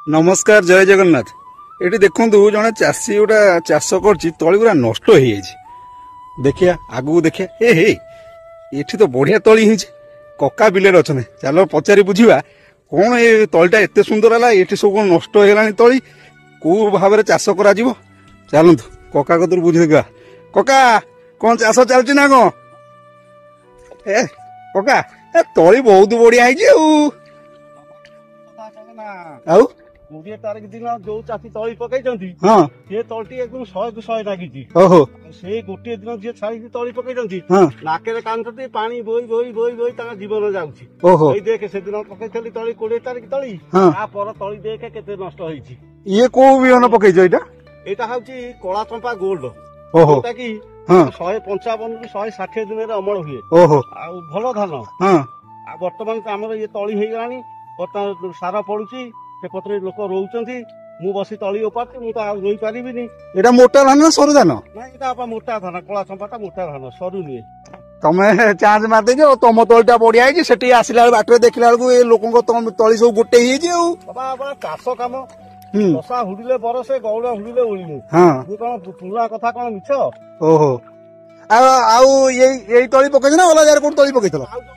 नमस्कार जय जगन्नाथ। ये देखु जड़े चाषी गोटा चाष कर तली गुरा नष्ट हो देखिया आगू देखिया ये तो बढ़िया तली ही कका बिले अच्छा चलो पचारि बुझा कौन ये तलीटा एत सुंदर है ये सब नष्ट होगा तली कौ भाव चाष कर चलतु कका कतुर बुझे कका कौन चाष चलती ना कौन ए कका तली बहुत बढ़िया है कोड़े तारीख दिन जो चाषी तली पकई हाँ सी तलटी एकदम 100 लगी ओहो से गोटे दिन जी छाई तली पकई हाँ नाके कांदी पानी बोई बोई बोई बोई जीवन जाऊँगी ओहो देखे से दिन पकई तली 20 तारीख तली हाँ पर तली देखे केते नष्ट होईची ये को बिहन पकईछ एटा हउची कला चंपा गोल्ड ओहो कि हाँ 155 रु 160 दिन अमल हुए ओहो आ भल धान हाँ आ वर्तमान आमर ये तली हो गलानी बर्तमान सार पड़ुची से पत्र लोक रोचंती मु बसी तली उपाड़ी मु तो आ रोई पारिबिनी एटा मोटा धान ना सरू धान ना एटा आपा मोटा धान कला चंपाटा मोटा धान सरू नुए तमे चार्ज मार दे तुम तलीटा बढ़िया है सेठी आसिला बाटे देखला बेलू ये लोक तली सब गोटे ही बाबा बाबा चाष काम दशा हुड़िले बरसे गौड़ हुड़िले उड़िले हाँ कौन पुरा कथा कौन मिछ ओहो यही तली पकई ना अलग कौन तली पकई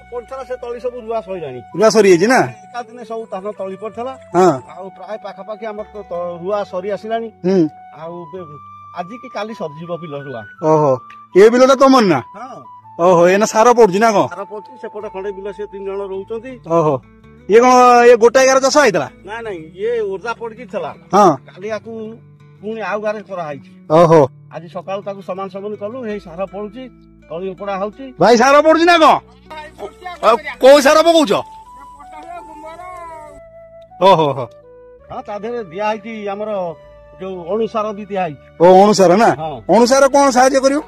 पड़ता से तली सब रुआ सईलानी रुआ सरी ना एका दिन सब धान तली पड़ता हाँ प्राय पाखापाखि आम रुआ सरी आसलानी आज की काली सरजीव बिल रुआ ओहो ये बिलटा तुम ना हाँ ओहो ये सार पड़ुची ना कौन सार पड़ती सेपटे खंडे बिल से 3 जन रोचंती ओहो ये कौन ये गोटाए गार चाष होइतला ना नहीं ये उर्जा पड़की थला हाँ काली आकु पुणी आउ गारे करा हाइची ओहो आज सकाळु ताकु समान समान कलु हे सार पड़ुची तली उपड़ा होउची भाई सार पड़ुची ना कौन को सार पकाउछ ओहो हो हाँ ता देरे दिया हाइची हमर जो अनुसार भी दिया हाइची ओ अनुसार ना हाँ अनुसार कौन साहाय्य करियो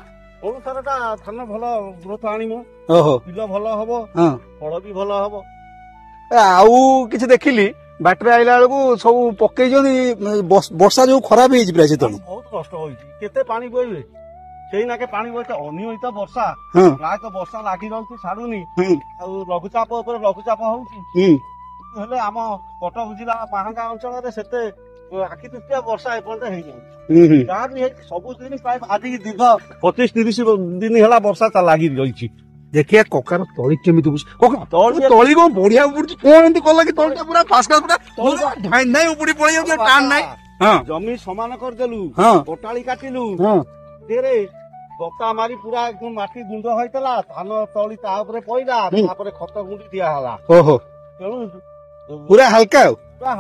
अनुसार ता धान भल ग्रोथ आनिमो ओहो बिल भल हबो हाँ फल भी भल हबो आउ किछि देखिली बाटरे आइला बेलू सब पकई वर्षा जो खराब हो प्राय से बहुत कष्ट होइची केते पानी बोइबे सेही नाके पानी बोइते अनियमित वर्षा हाँ प्राय तो वर्षा लागि रहउची छाडुनी हम्म आ लघुचाप ऊपर लघुचाप होउची हेले आम कटक जिला महांगा अंचल रे सेते आखि तृतीया वर्षा एपर्यंत हेई जाउची गार भी सब दिन प्राय आज की दीर्घ 25-30 दिन हेला वर्षा लागि रहिची देखिए ककार तली केमी तली को बढ़िया कौन एमती कला कि तलीटा पूरा फास्ट पूरा ढाई नहीं उपड़ी पड़ जाउ टान नहीं हां जमी समान कर देलु हां कोटाली काटिलु हां तेरे बक्ता मारी पूरा एकदम माटी गुंड होइतला धान तली ता ऊपर पइला तापर खत गुंडी दिया हला ओहो तेणु पूरा हल्का पूरा